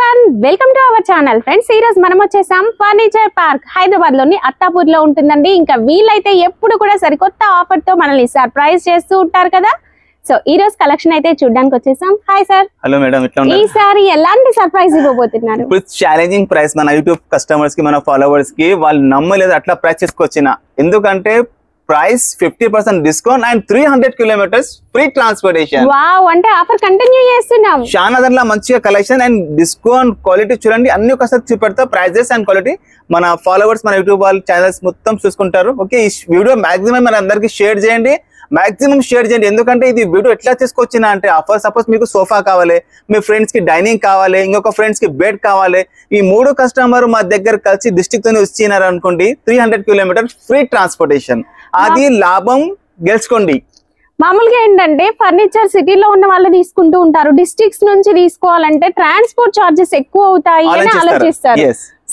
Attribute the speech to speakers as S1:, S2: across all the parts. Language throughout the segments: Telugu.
S1: everyone, welcome to our channel friends. ఈ రోజు మనం వచ్చేసాం ఫర్నిచర్ పార్క్ హైదరాబాద్ లోని అత్తాపూర్ లో ఉంటుందండి. ఇంకా వీలైతే ఎప్పుడు కూడా సరికొత్త ఆఫర్ తో మనల్ని సర్ప్రైజ్ చేస్తూ ఉంటారు కదా. సో ఈ రోజు కలెక్షన్ అయితే చూడడానికి వచ్చేసాం. Hi sir.
S2: హలో మేడం, ఇట్లా ఉన్నారు.
S1: ఈసారి ఎలాంటి సర్ప్రైజ్ ఇవ్వబోతున్నారు?
S2: ఇప్పుడు ఛాలెంజింగ్ ప్రైస్ మన యూట్యూబ్ కస్టమర్స్ కి, మన ఫాలోవర్స్ కి వాళ్ళు నమ్మలేదు అట్లా ప్రైస్ తీసుకొచ్చిన. ఎందుకంటే price 50% discount and 300 kilometres free transportation.
S1: Wow, అంటే ఆఫర్ కంటిన్యూ చేస్తున్నాం.
S2: చాలా దాంట్లో మంచిగా కలెక్షన్ అండ్ డిస్కౌంట్, క్వాలిటీ చూడండి, అన్ని ఒకసారి చూపెడతా. ప్రైజెస్ అండ్ క్వాలిటీ మన ఫాలోవర్స్, మన యూట్యూబ్ వాళ్ళ ఛానల్స్ మొత్తం చూసుకుంటారు. ఓకే, ఈ వీడియో మాక్సిమం మన అందరికి షేర్ చేయండి, మాక్సిమం షేర్ చేయండి. ఎందుకంటే ఇది వీడియో ఎట్లా తీసుకొచ్చిన అంటే ఆఫర్, సపోజ్ మీకు సోఫా కావాలి, మీ ఫ్రెండ్స్ కి డైనింగ్ కావాలి, ఇంకొక ఫ్రెండ్స్ కి బెడ్ కావాలి, ఈ 3 కస్టమర్ మా దగ్గర కలిసి డిస్ట్రిక్ట్ తోనే వచ్చినారు అనుకోండి, 300 కిలోమీటర్ ఫ్రీ ట్రాన్స్పోర్టేషన్. అది లాభం గెలుచుకోండి.
S1: మామూలుగా ఏంటంటే ఫర్నిచర్ సిటీలో ఉన్న వాళ్ళు తీసుకుంటూ ఉంటారు, డిస్ట్రిక్ట్స్ నుంచి తీసుకోవాలంటే ట్రాన్స్పోర్ట్ చార్జెస్ ఎక్కువ అవుతాయి అని ఆలోచిస్తారు.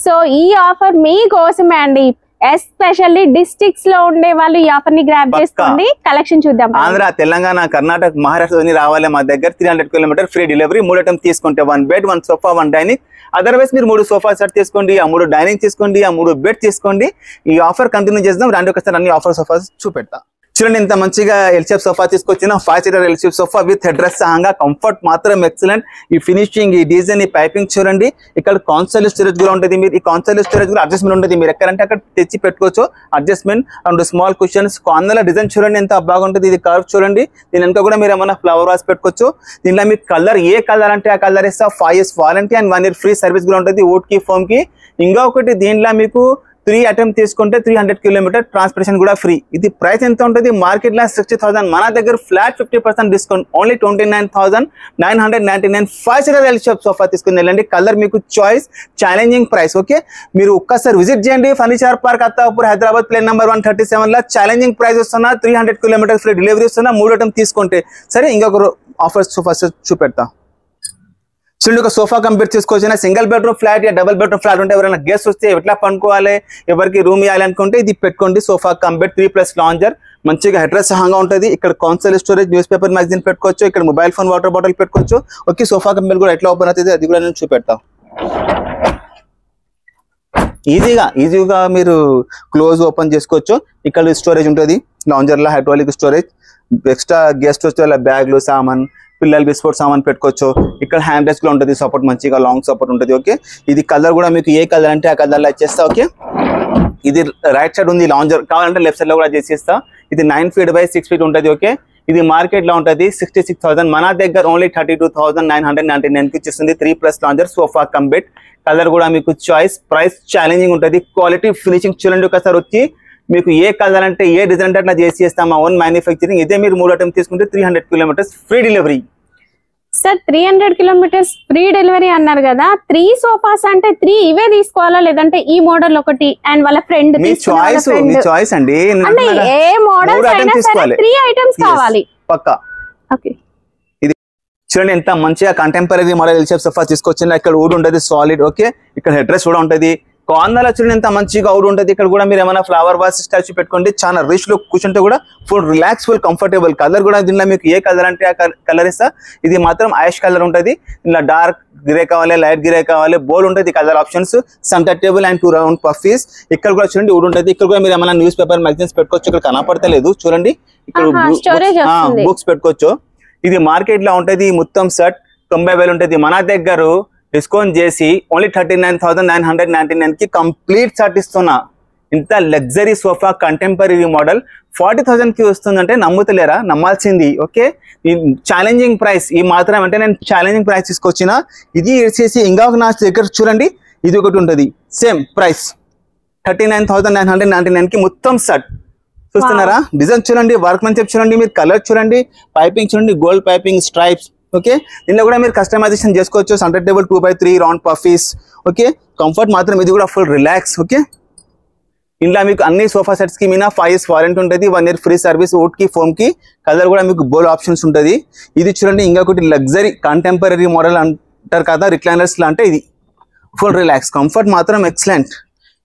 S1: సో ఈ ఆఫర్ మీకోసమే అండి. ఎస్పెషల్లీ డిస్ట్రిక్ట్స్ లో ఉండే వాళ్ళు ఈ ఆఫర్ ని గ్రాబ్ చేసుకోండి. కలెక్షన్ చూద్దాం.
S2: ఆంధ్ర, తెలంగాణ, కర్ణాటక, మహారాష్ట్ర రావాలి మా దగ్గర 300 కిలోమీటర్ ఫ్రీ డెలివరీ. 3 ఐటమ్ తీసుకుంటే 1 బెడ్, 1 సోఫా, 1 డైనింగ్. అదర్వైజ్ మీరు 3 సోఫా సెట్ తీసుకోండి, ఆ 3 డైనింగ్ తీసుకోండి, ఆ 3 బెడ్ తీసుకోండి. ఈ ఆఫర్ కంటిన్యూ చేద్దాం. రండి ఒకసారి అన్ని ఆఫర్ సోఫాస్ చూపెడతా. చూడండి, ఇంత మంచిగా ఎల్ షేప్ సోఫా తీసుకొచ్చిన 5 seater L shape sofa with head rest సహంగా. కంఫర్ట్ మాత్రం ఎక్సలెంట్. ఈ ఫినిషింగ్, ఈ డిజైన్, ఈ పైపింగ్ చూడండి. ఇక్కడ కాన్సోల్ స్టోరేజ్ కూడా ఉంటుంది. మీరు ఈ కాన్సోల్ స్టోరేజ్ కూడా అడ్జస్ట్మెంట్ ఉంటుంది. మీరు ఎక్కడంటే అక్కడ తెచ్చి పెట్టుకోవచ్చు. Adjustment and small cushions. అందులో డిజైన్ చూడండి ఎంత బాగుంటుంది. ఇది కర్వ్ చూడండి. దీని వెనక కూడా మీరు ఏమైనా ఫ్లవర్ వాస్ పెట్టుకోవచ్చు. దీనిలో మీకు కలర్ ఏ కలర్ అంటే ఆ కలర్ ఇస్తా. 5 years warranty and 1 year free service కూడా ఉంటుంది వుడ్ కి, ఫోమ్ కి. ఇంకొకటి దీనిలో మీకు 3 ఐటమ్ తీసుకుంటే 300 కిలోమీటర్ ట్రాన్స్పోర్టేషన్ కూడా ఫ్రీ. ఇది ప్రైస్ ఎంత ఉంటుంది? మార్కెట్ లో 60,000, మన దగ్గర flat 50% discount, only 29,999. 5 seater L shape sofa తీసుకుని వెళ్ళండి. కలర్ మీకు చాయిస్, ఛాలెంజింగ్ ప్రైస్. ఓకే, మీరు ఒక్కసారి విజిట్ చేయండి. ఫర్నిచర్ పార్క్ అత్తాపూర్, హైదరాబాద్, ప్లేన్ నెంబర్ 137 లో ఛాలెంజింగ్ ప్రైస్ వస్తున్నా. 300 కిలోమీటర్ ఫ్రీ డెలివరీ వస్తున్నా. 3 ఐటమ్ తీసుకుంటే. సరే, ఇంకొక ఆఫర్ సోఫా చూపెడతా. చూడండి, ఒక సోఫా కంప్లీట్ తీసుకొచ్చిన single bedroom flat yeah double bedroom flat ఉంటే ఎవరైనా గెస్ట్ వస్తే ఎట్లా పండుకోవాలి, ఎవరికి రూమ్ ఇవ్వాలి అనుకుంటే ఇది పెట్టుకోండి. సోఫా కంప్లీట్ 3+ లాంజర్, మంచిగా హెడ్రెస్ సహంగా ఉంటుంది. ఇక్కడ console storage, news paper, magazine పెట్టుకోవచ్చు. ఇక్కడ మొబైల్ ఫోన్, వాటర్ బాటిల్ పెట్టుకోవచ్చు. ఓకే, సోఫా కంప్లీట్ కూడా ఎట్లా ఓపెన్ అవుతుంది అది కూడా నేను చూపెడతా. ఈజీగా మీరు క్లోజ్ ఓపెన్ చేసుకోవచ్చు. ఇక్కడ స్టోరేజ్ ఉంటుంది, లాంజర్ లా హైడ్రాలిక్ స్టోరేజ్. ఎక్స్ట్రా గెస్ట్ వచ్చే బ్యాగ్లు, సామాన్, పిల్లలు బిస్పోర్ట్ సామాన్ పెట్టుకోవచ్చు. ఇక్కడ హ్యాండ్ రెస్ట్ లో ఉంటుంది, సపోర్ట్ మంచిగా లాంగ్ సపోర్ట్ ఉంటుంది. ఓకే, ఇది కలర్ కూడా మీకు ఏ కలర్ అంటే ఆ కలర్ లో ఇచ్చేస్తా. ఓకే, ఇది రైట్ సైడ్ ఉంది లాంజర్, కావాలంటే లెఫ్ట్ సైడ్ లో కూడా చేసేస్తా. ఇది 9 feet by 6 feet ఉంటుంది. ఓకే, ఇది మార్కెట్ లో ఉంటుంది 66,000, మన దగ్గర ఓన్లీ 32,999 కి ఇచ్చేస్తుంది. 3+ లాంజర్ సోఫా కంప్లీట్. కలర్ కూడా మీకు చాయిస్, ప్రైస్ ఛాలెంజింగ్ ఉంటుంది. క్వాలిటీ, ఫినిషింగ్ చూడండి ఒకసారి. వచ్చి మీకు ఏ కలర్ అంటే ఏ డిజైన్ అంటే అట్లా చేసి ఇస్తాం, మా ఓన్ మ్యానుఫ్యాక్చరింగ్. ఇదే మీరు 3 ఐటమ్ తీసుకుంటే 300 kilometres free delivery.
S1: Sir, 300 kilometres free delivery అన్నారు కదా. 3 సోఫాస్ అంటే 3 ఇవే తీసుకోవాలా, లేదంటే ఈ మోడల్ ఒకటి అండ్ వాళ్ళ ఫ్రెండ్?
S2: మీ చాయిస్ అండి.
S1: ఏ మోడల్ అయినా సరే 3 ఐటమ్స్ కావాలి
S2: పక్కా.
S1: ఓకే,
S2: ఇది చూడండి ఎంత మంచిగా contemporary model L shape sofa తీసుకొచ్చింది. ఇక్కడ వుడ్ ఉంటుంది సాలిడ్. ఓకే, ఇక్కడ హెడ్ రెస్ట్ కూడా ఉంటుంది. కార్నర్ చూడండి ఎంత మంచిగా వుడ్ ఉంటుంది. ఇక్కడ కూడా మీరు ఏమైనా ఫ్లవర్ వాస్ స్టాచ్యూ పెట్టుకోండి. చాలా రిచ్ లుక్, కూర్చుంటే కూడా full relax, full comfortable. Colour కూడా దీనిలో మీకు ఏ కలర్ అంటే ఆ కలర్ ఇస్తా. ఇది మాత్రం యాష్ కలర్ ఉంటుంది. ఇలా డార్క్ గ్రే కావాలి, లైట్ గ్రే కావాలి, బోల్డ్ ఉంటుంది colour options. Centre table and 2 round puffies. ఇక్కడ కూడా చూడండి వుడ్ ఉంటుంది. ఇక్కడ కూడా మీరు ఏమైనా న్యూస్ పేపర్, మ్యాగజైన్స్ పెట్టుకోవచ్చు. ఇక్కడ కనపడతలేదు చూడండి, ఇక్కడ బుక్స్ పెట్టుకోవచ్చు. ఇది మార్కెట్ లో ఉంటుంది మొత్తం సెట్ 90,000 ఉంటుంది. మన దగ్గర డిస్కౌంట్ చేసి ఓన్లీ 39,999 కి కంప్లీట్ సెట్ ఇస్తున్నా. ఇంత లగ్జరీ సోఫా కంటెంపరీ మోడల్ 40,000 కి వస్తుందంటే నమ్ముతలేరా? నమ్మాల్సింది. ఓకే, ఈ ఛాలెంజింగ్ ప్రైస్ ఈ మాత్రం అంటే నేను ఛాలెంజింగ్ ప్రైస్ తీసుకొచ్చిన. ఇది వచ్చేసి ఇంకొక నా దగ్గర చూడండి, ఇది ఒకటి ఉంటుంది సేమ్ ప్రైస్ 39,999 కి మొత్తం సెట్. చూస్తున్నారా? డిజైన్ చూడండి, వర్క్ మెన్షిప్ చూడండి, మీరు కలర్ చూడండి, పైపింగ్ చూడండి, గోల్డ్ పైపింగ్, స్ట్రైప్స్. ఓకే, దీనిలో కూడా మీరు కస్టమైజేషన్ చేసుకోవచ్చు. Centre table 2x3 round puffies. Okay, comfort మాత్రం ఇది కూడా ఫుల్ రిలాక్స్. ఓకే, ఇంట్లో మీకు అన్ని సోఫా సెట్స్ కి మీద 5 years వారంటీ ఉంటుంది. 1 year ఫ్రీ సర్వీస్ వుడ్ కి, ఫోమ్ కి. కలర్ కూడా మీకు బోల్డ్ ఆప్షన్స్ ఉంటుంది. ఇది చూడండి ఇంకొకటి లగ్జరీ కంటెంపరీ మోడల్ అంటారు కదా, రిక్లైనర్స్ లా. అంటే ఇది ఫుల్ రిలాక్స్, కంఫర్ట్ మాత్రం ఎక్సలెంట్.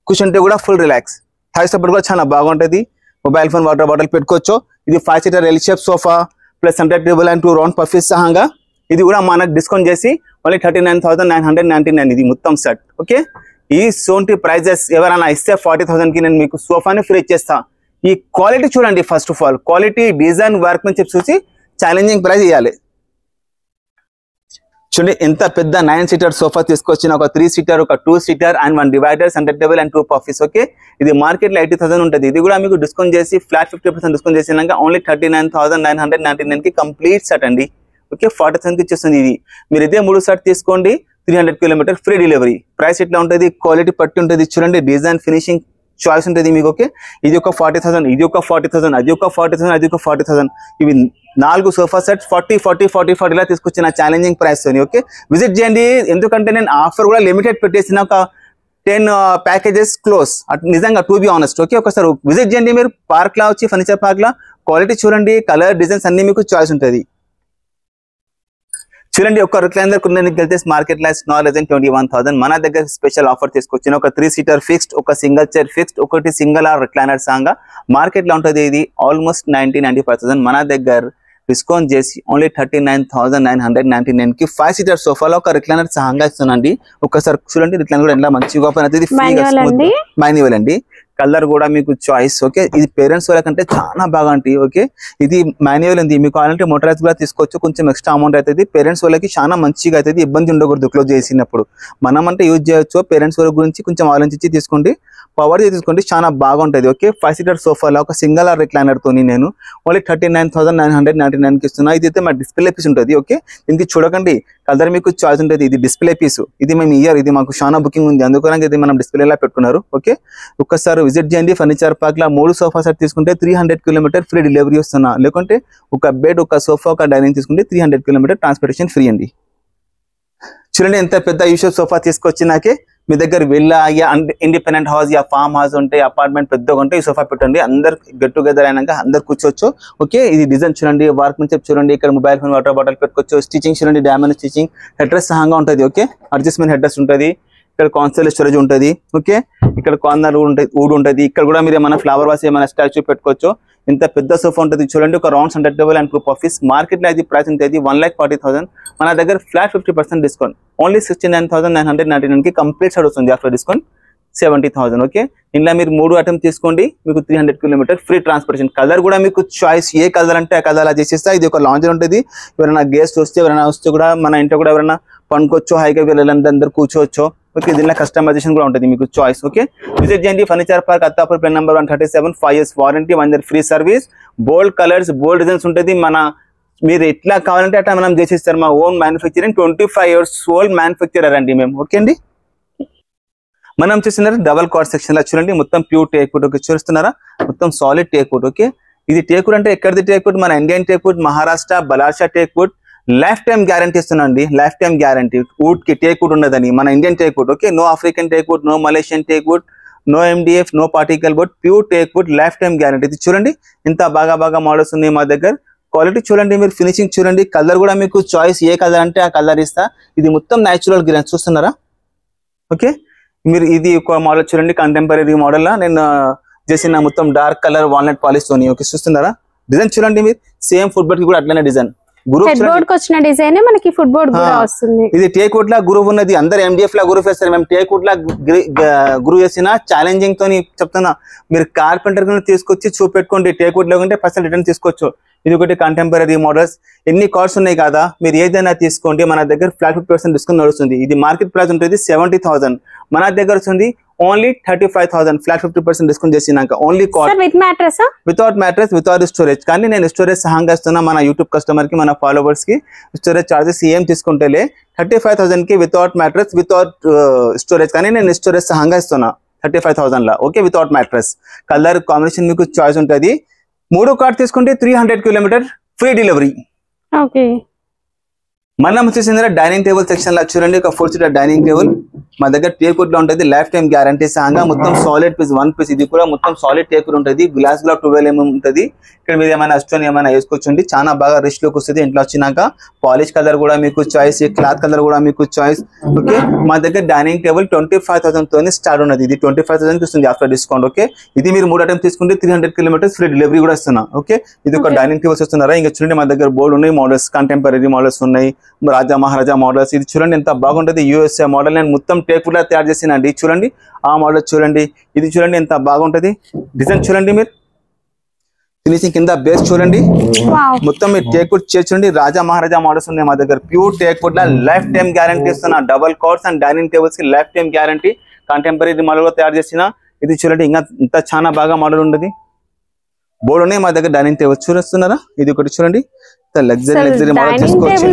S2: కూర్చుంటే కూడా ఫుల్ రిలాక్స్. థై సపోర్ట్ కూడా చాలా బాగుంటుంది. మొబైల్ ఫోన్, వాటర్ బాటిల్ పెట్టుకోవచ్చు. ఇది 5 seater L shape sofa plus centre table and 2 round puffies సహంగా. ఇది కూడా మనకు డిస్కౌంట్ చేసి ఓన్లీ 39,999 ఇది మొత్తం సెట్. ఓకే, ఈ సోంటి ప్రైజెస్ ఎవరైనా ఇస్తే 40,000 కి నేను మీకు సోఫాని ఫ్రీ ఇచ్చేస్తా. ఈ క్వాలిటీ చూడండి, first of all quality, design, work మంచి చూసి ఛాలెంజింగ్ ప్రైస్ ఇవ్వాలి. చూడండి ఎంత పెద్ద 9 సీటర్ సోఫా తీసుకొచ్చిన, ఒక 3 సీటర్, ఒక 2 seater and 1 divider, centre table and 2 puffies. Okay, ఇది మార్కెట్ లో 80,000 ఉంటుంది. ఇది కూడా మీకు డిస్కౌంట్ చేసి ఫ్లాట్ 50% డిస్కౌంట్ చేసినాక ఓన్లీ 39,999 కి కంప్లీట్ సెట్ అండి. ఓకే, 40,000 కి ఇచ్చేస్తుంది. ఇది మీరు ఇదే 3 సెట్ తీసుకోండి, 300 కిలోమీటర్ ఫ్రీ డెలివరీ. ప్రైస్ ఎట్లా ఉంటుంది, క్వాలిటీ పట్టి ఉంటుంది. చూడండి డిజైన్, ఫినిషింగ్ చాయిస్ ఉంటుంది మీకు. ఓకే, ఇది ఒక 40,000, ఇది ఒక 40,000, అది ఒక 40,000, అది ఒక 40,000. ఇవి 4 సోఫా సెట్స్ 40 ఇలా తీసుకొచ్చిన ఛాలెంజింగ్ ప్రైస్ తోని. ఓకే, విజిట్ చేయండి. ఎందుకంటే నేను ఆఫర్ కూడా లిమిటెడ్ పెట్టేసిన, ఒక 10 ప్యాకేజెస్ క్లోజ్ నిజంగా, టు బి ఆనెస్ట్. ఓకే, ఒకసారి విజిట్ చేయండి మీరు. పార్క్ లా వచ్చి ఫర్నిచర్ పార్క్ లా క్వాలిటీ చూడండి, కలర్, డిజైన్స్ అన్ని మీకు చాయిస్ ఉంటుంది. చూడండి, ఒక రిక్లైనర్ కొనడానికి వెళ్తే market lies not less than 21,000. మన దగ్గర స్పెషల్ ఆఫర్ తీసుకొచ్చిన, ఒక 3 సీటర్ ఫిక్స్డ్, ఒక సింగిల్ చైర్ ఫిక్స్డ్, ఒకటి single or recliner Sanga market లో ఉంటుంది. ఇది ఆల్మోస్ట్ 95,000. మన దగ్గర డిస్కౌంట్ చేసి ఓన్లీ 39,999 కి 5 సీటర్ సోఫాలో ఒక రిక్లైనర్ సాంగా ఇస్తున్నాండి. ఒకసారి చూడండి, రిక్లైనర్ కూడా ఎంత మంచిగా ఓపెన్ అవుతుంది. మాన్యువల్ అండి, కలర్ కూడా మీకు చాయిస్. ఓకే, ఇది పేరెంట్స్ వాళ్ళకంటే చాలా బాగా అండి. ఓకే, ఇది మాన్యువల్ ఉంది, మీకు కావాలంటే మోటరైజ్ కూడా తీసుకోవచ్చు, కొంచెం ఎక్స్ట్రా అమౌంట్ అవుతుంది. పేరెంట్స్ వాళ్ళకి చాలా మంచిగా అవుతుంది, ఇబ్బంది ఉండకూడదు క్లోజ్ చేసినప్పుడు. మనం అంటే యూజ్ చేయొచ్చు, పేరెంట్స్ వాళ్ళ గురించి కొంచెం ఆలోచించి తీసుకోండి, పవర్ తీసుకోండి, చాలా బాగుంటుంది. ఓకే, 5 సీటర్ సోఫాలో ఒక సింగిల్ ఆర్ రిక్లైనర్ తోని నేను ఓన్లీ 39,999 కి ఇస్తున్నా. ఇది అయితే మా డిస్ప్లే పీస్ ఉంటుంది. ఓకే, దీనికి చూడకండి, కలర్ మీకు చాయిస్ ఉంటుంది. ఇది డిస్ప్లే పీస్, ఇది మేము ఇయర్, ఇది మాకు చాలా బుకింగ్ ఉంది, అందుకని ఇది మనం డిస్ప్లేలా పెట్టుకున్నారు. ఓకే, ఒక్కసారి విజిట్ చేయండి. ఫర్నిచర్ పార్క్ లా 3 సోఫా సెట్ తీసుకుంటే 300 కిలోమీటర్ ఫ్రీ డెలివరీ వస్తున్నా. లేకుంటే ఒక బెడ్, ఒక సోఫా, ఒక డైనింగ్ తీసుకుంటే 300 కిలోమీటర్ ట్రాన్స్పోర్టేషన్ ఫ్రీ అండి. చూడండి ఎంత పెద్ద యూషప్ సోఫా తీసుకొచ్చినాకే మీ దగ్గర villa, independent house, farm house ఉంటే, అపార్ట్మెంట్ పెద్దగా ఉంటే ఈ సోఫా పెట్టండి. అందరు గెట్ టుగెదర్ అయినాక అందరు కూర్చోవచ్చు. ఓకే, ఇది డిజైన్ చూడండి, వర్క్ మంచి చూడండి, ఇక్కడ మొబైల్ ఫోన్, వాటర్ బాటిల్ పెట్టుకోవచ్చు. స్టిచింగ్ చూడండి, డైమండ్ స్టిచింగ్, హెడ్ డ్రెస్ సహంగా ఉంటుంది. ఓకే, అడ్జస్ట్మెంట్ హెడ్ డ్రెస్ ఉంటుంది. ఇక్కడ కాన్సల్ స్టోరేజ్ ఉంటుంది. ఓకే, ఇక్కడ కార్నర్ వుడ్ ఉంటుంది. ఇక్కడ కూడా మీరు ఏమైనా ఫ్లవర్ వాస్, ఏమైనా స్టాచ్యూ పెట్టుకోవచ్చు. ఇంత పెద్ద సోఫా ఉంటుంది చూడండి, ఒక round centre table and 2 puffies. Market లో ఇది ప్రైస్ ఉంటుంది 1,40,000. మన దగ్గర ఫ్లాట్ 50% డిస్కౌంట్ ఓన్లీ 69,999 కి కంప్లీట్ సెట్ వస్తుంది. After discount 70,000. ఓకే, ఇంట్లో మీరు 3 అటెంప్ట్ తీసుకోండి, మీకు 300 కిలోమీటర్ ఫ్రీ ట్రాన్స్పోర్టేషన్. కలర్ కూడా మీకు చాయిస్, ఏ కలర్ అంటే ఆ కలర్ అలా చేసేస్తా. ఇది ఒక లాంజర్ ఉంటుంది, ఎవరైనా గెస్ట్ వస్తే, ఎవరైనా వస్తే కూడా మన ఇంట్లో కూడా ఎవరైనా పండుకోవచ్చు, హైగా వెళ్ళాలంటే అందరు కూర్చోవచ్చు. ఓకే, దీనిలో కస్టమైజేషన్ కూడా ఉంటుంది, మీకు చాయిస్. ఓకే, విజిట్ చేయండి. Furniture park, Attapur, pen number 137, 5 years warranty, 1 year free service. బోల్డ్ కలర్స్, బోల్డ్ డిజైన్స్ ఉంటుంది. మీరు ఎట్లా కావాలంటే అట్లా మనం చేసిస్తారు. మా own manufacturing, 25 years old manufacturer అండి మేము. ఓకే అండి, మనం చూస్తున్నారు డబల్ కార్డ్ సెక్షన్ లో చూడండి, మొత్తం ప్యూర్ టేక్ వుడ్. చూస్తున్నారా, మొత్తం సాలిడ్ టేక్ వుడ్. ఓకే, ఇది టేక్ వుడ్ అంటే ఎక్కడిది టేక్ వుడ్, మన Indian teak wood, Maharashtra Balharshah teak wood. Lifetime guarantee ఇస్తున్నాండి, లైఫ్ టైమ్ గ్యారంటీ. వుడ్ కి టేక్ వుడ్ ఉండదని, మన Indian teak wood. Okay, no African teak wood, no Malaysian teak wood, no MDF, no particle wood, pure teak wood, lifetime guarantee. ఇది చూడండి ఇంత బాగా మోడల్స్ ఉన్నాయి మా దగ్గర. క్వాలిటీ చూడండి, మీరు ఫినిషింగ్ చూడండి, కలర్ కూడా మీకు చాయిస్, ఏ కలర్ అంటే ఆ కలర్ ఇస్తా. ఇది మొత్తం న్యాచురల్ గ్రీన్ చూస్తున్నారా. ఓకే, మీరు ఇది ఒక మోడల్ చూడండి, కంటెంపరీ మోడల్ లా నేను చేసిన మొత్తం డార్క్ కలర్ వాల్నట్ పాలిష్ తోని. ఓకే, చూస్తున్నారా, డిజైన్ చూడండి మీరు, సేమ్ ఫుట్ బోర్డ్ కి కూడా అట్లనే డిజైన్.
S1: వచ్చిన డిజైన్ మనకి ఫుట్ బోర్డ్ కూడా వస్తుంది. ఇది
S2: టేక్ వుడ్ లా గురువు ఉన్నది, అందరు MDF లా గురువు వేస్తారు, మేము టేక్ వుడ్ లా గురువు వేసిన ఛాలెంజింగ్ తోని చెప్తున్నా. మీరు కార్పెంటర్ తీసుకొచ్చి చూపెట్టుకోండి, టేక్ వుడ్ లో ఉంటే % రిటర్న్ తీసుకోవచ్చు. ఇది ఒకటి కంటెంపరీ మోడల్స్, ఎన్ని కార్డ్స్ ఉన్నాయి కదా, మీరు ఏదైనా తీసుకోండి. మన దగ్గర ఫ్లాట్ 50% డిస్కౌంట్ నడుస్తుంది. ఇది మార్కెట్ ప్రైస్ ఉంటుంది 70,000, మన దగ్గర వస్తుంది ఓన్లీ 35,000 ఫ్లాట్ 50% డిస్కౌంట్ చేసినాక. Only card
S1: with mattress,
S2: without mattress, without storage. కానీ నేను స్టోరేజ్ సహంగా ఇస్తున్నా మన యూట్యూబ్ కస్టమర్ కి, మన ఫాలోవర్స్ కి. స్టోరేజ్ చార్జెస్ ఏం తీసుకుంటేలే 35,000 కి వితౌట్ మ్యాట్రెస్, వితౌట్ స్టోరేజ్. కానీ నేను స్టోరేజ్ సహంగా ఇస్తున్నా 35,000 లా. Okay, without mattress. Colour combination మీకు చాయిస్ ఉంటుంది. 3 కార్డ్ తీసుకుంటే 300 కిలోమీటర్ ఫ్రీ డెలివరీ.
S1: ఓకే,
S2: మనం వచ్చేసింది డైనింగ్ టేబుల్ సెక్షన్ లో చూడండి, ఒక 4 సీటర్ డైనింగ్ టేబుల్. మా దగ్గర టేకుడ్ లో ఉంటుంది, లైఫ్ టైం గ్యారంటీ సాంగా మొత్తం సాలిడ్ పీస్ 1 పీస్, ఇది కూడా మొత్తం సాలిడ్ టేకుడ్ ఉంటుంది, గ్లాస్ లో 12 mm ఉంటుంది. ఇక్కడ మీరు ఏమైనా స్టోన్ ఏమైనా వేసుకోవచ్చండి, చాలా బాగా రిచ్ లుక్ వస్తుంది. ఇంట్లో వచ్చినాక పాలిష్ కలర్ కూడా మీకు చాయిస్, క్లాత్ కలర్ కూడా మీకు చాయిస్. ఓకే, మా దగ్గర డైనింగ్ టేబుల్ 25,000 తోనే స్టార్ట్ ఉన్నది, ఇది 25,000 వస్తుంది ఆఫ్టర్ డిస్కౌంట్. ఓకే, ఇది మీరు 3 ఐటమ్స్ తీసుకుంటే 300 kilometers ఫ్రీ డెలివరీ కూడా ఇస్తున్నా. ఓకే, ఇది ఒక డైనింగ్ టేబుల్స్ వస్తున్నారా. ఇంకా చూడండి మా దగ్గర బోర్డు ఉన్నాయి, మోడల్స్ కంటెంపరీ మోడల్స్ ఉన్నాయి, రాజా మహారాజా మోడల్స్. ఇది చూడండి ఎంత బాగుంటుంది, యూఎస్ఏ మోడల్. నేను మొత్తం టేకుడ్ లా తయారు చేసినండి. చూడండి ఆ మోడల్ చూడండి, ఇది చూడండి ఎంత బాగుంటది. డిజైన్ చూడండి, మీరు ఫినిషింగ్ కింద బేస్ చూడండి, మొత్తం మీరు టేకుడ్ చూడండి. రాజా మహారాజా మోడల్స్ ఉన్నాయి మా దగ్గర, ప్యూర్ టేకుడ్ లా లైఫ్ టైం గ్యారంటీ ఇస్తున్నా. Double cots and dining tables కి lifetime guarantee, contemporary model లో తయారు చేసిన. ఇది చూడండి ఇంకా ఇంత చాలా బాగా మోడల్ ఉండదు. బోర్డు ఉన్నాయి మా దగ్గర డైనింగ్ టేబుల్ చూస్తున్నారా, ఇది ఒకటి చూడండి లగ్జరీ మోడల్ తీసుకోవచ్చు.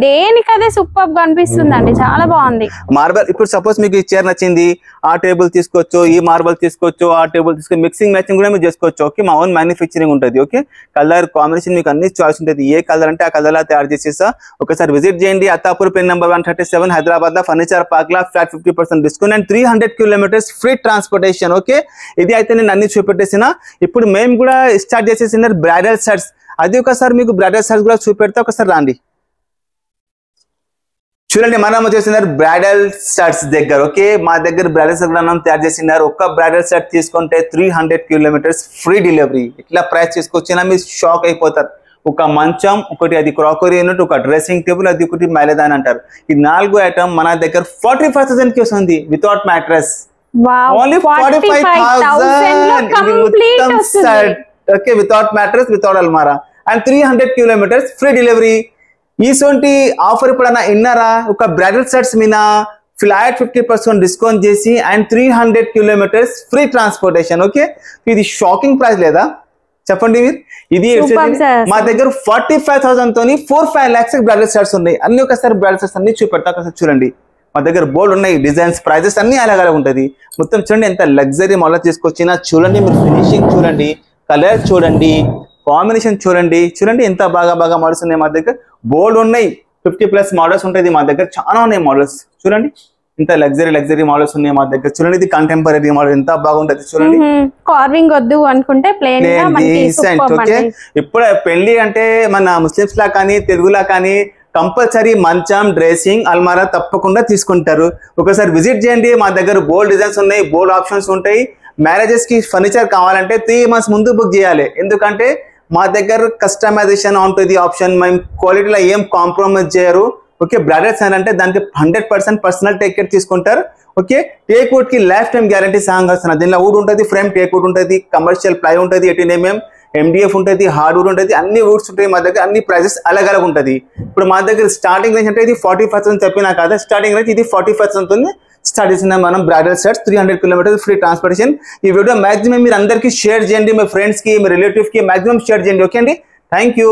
S1: దేనికదే సూపర్ గా అనిపిస్తుందండి, చాలా బాగుంది.
S2: మార్బల్ ఇప్పుడు సపోజ్ మీకు ఈ చైర్ నచ్చింది, ఆ టేబుల్ తీసుకోవచ్చు, ఈ మార్బల్ తీసుకోవచ్చు, ఆ టేబుల్ తీసుకోవచ్చు, మిక్సింగ్ మ్యాచింగ్ కూడా మీరు చేసుకోవచ్చు. ఓకే, మా ఓన్ మ్యానుఫ్యాక్చరింగ్ ఉంటుంది. ఓకే, కలర్ కాంబినేషన్ మీకు అన్ని చాయిస్ ఉంటుంది, ఏ కలర్ అంటే ఆ కలర్ లా తయారు చేసేసా. ఒకసారి విజిట్ చేయండి. అత్తాపూర్ పిన్ నెంబర్ 137 హైదరాబాద్ లో furniture park law flat 50% discount and 300 kilometers free transportation. Okay, ఇది అయితే నేను అన్ని చూపెట్టేసిన. ఇప్పుడు మేము కూడా స్టార్ట్ చేసేసిన బ్రైడల్ సెట్స్, అది ఒకసారి మీకు బ్రైడల్ సెట్స్ కూడా చూపెడితే ఒకసారి రండి. చూడండి మనం వచ్చేసినారు బ్రైడల్ సెట్స్ దగ్గర. ఓకే, మా దగ్గర బ్రైడల్ సెట్ మనం తయారు చేసినారు. ఒక్క బ్రైడల్ సెట్ తీసుకుంటే 300 kilometers ఫ్రీ డెలివరీ. ఇట్లా ప్రైస్ తీసుకొచ్చినా మీరు షాక్ అయిపోతారు. ఒక మంచం, ఒకటి అది క్రాకరీ యూనిట్, ఒక డ్రెస్సింగ్ టేబుల్, అది ఒకటి మైలదాన్ అంటారు. ఈ 4 ఐటమ్ మన దగ్గర 45,000 కి వస్తుంది without mattress. Only 45,000 okay, without mattress, without అల్మారా అండ్ 300 kilometers ఫ్రీ డెలివరీ. ఈసొంటి ఆఫర్ ఎప్పుడన్నా విన్నారా? ఒక బ్రైడల్ సెట్స్ మీద ఫ్లాట్ 50% డిస్కౌంట్ చేసి and 300 kilometers free transportation. Okay, ఇది షాకింగ్ ప్రైస్ లేదా చెప్పండి మీరు? ఇది మా దగ్గర 45,000 తోని 4-5 lakhs బ్రైడల్ సెట్స్ ఉన్నాయి. అన్ని ఒకసారి బ్రైడల్ సెట్స్ అన్ని చూపెడతా, ఒకసారి చూడండి. మా దగ్గర బోర్డు ఉన్నాయి, డిజైన్స్ ప్రైజెస్ అన్ని అలాగే ఉంటుంది. మొత్తం చూడండి ఎంత లగ్జరీ మోడల్ తీసుకొచ్చినా. చూడండి మీరు ఫినిషింగ్ చూడండి, కలర్ చూడండి, కాంబినేషన్ చూడండి. చూడండి ఎంత బాగా మోడల్స్ ఉన్నాయి మా దగ్గర. బోర్డు ఉన్నాయి, 50+ మోడల్స్ ఉంటుంది మా దగ్గర, చాలా ఉన్నాయి మోడల్స్. చూడండి ఇంత లగ్జరీ మోడల్స్ ఉన్నాయి మా దగ్గర. చూడండి ఇది కంటెంపరీ మోడల్ ఎంత బాగుంటది. చూడండి
S1: కార్వింగ్ వద్దు అనుకుంటే ప్లెయిన్ గా మనకి సూపర్.
S2: ఓకే, ఇప్పుడు పెళ్లి అంటే మన ముస్లిమ్స్ లా కానీ తెలుగులా కానీ కంపల్సరీ మంచం, డ్రెస్సింగ్, అల్మారా తప్పకుండా తీసుకుంటారు. ఒకసారి విజిట్ చేయండి. మా దగ్గర బోల్డ్ డిజైన్స్ ఉన్నాయి, బోల్డ్ ఆప్షన్స్ ఉంటాయి. మ్యారేజెస్ కి ఫర్నిచర్ కావాలంటే 3 months ముందు బుక్ చేయాలి. ఎందుకంటే మా దగ్గర కస్టమైజేషన్ ఉంటుంది ఆప్షన్, మేము క్వాలిటీలో ఏం కాంప్రమైజ్ చేయరు. ఓకే, బ్రైడల్స్ అంటే దానికి 100% పర్సనల్ టేక్ కేర్ తీసుకుంటారు. ఓకే, టేక్వుడ్ కి లైఫ్ టైం గ్యారంటీ సాంగ్ వస్తున్నారు. దీనిలో వుడ్ ఉంటుంది, ఫ్రేమ్ టేక్వుడ్ ఉంటుంది, కమర్షియల్ ప్లై ఉంటుంది, 18 mm MDF ఉంటుంది, హార్డ్వుడ్ ఉంటుంది, అన్ని వుడ్స్ ఉంటాయి మా దగ్గర. అన్ని ప్రైజెస్ అలాగ ఉంటుంది. ఇప్పుడు మా దగ్గర స్టార్టింగ్ రేంజ్ అంటే ఇది 45,000 చెప్పినా కదా, స్టార్టింగ్ రేంజ్ ఇది 45,000 స్టార్ట్ చేసిన మనం bridal sets 300 kilometers free transportation. ఈ వీడియో మాక్సిమం మీరు అందరికీ షేర్ చేయండి, మీ ఫ్రెండ్స్ కి, మీ రిలేటివ్ కి మాక్సిమం షేర్ చేయండి. ఓకే అండి, థ్యాంక్ యూ.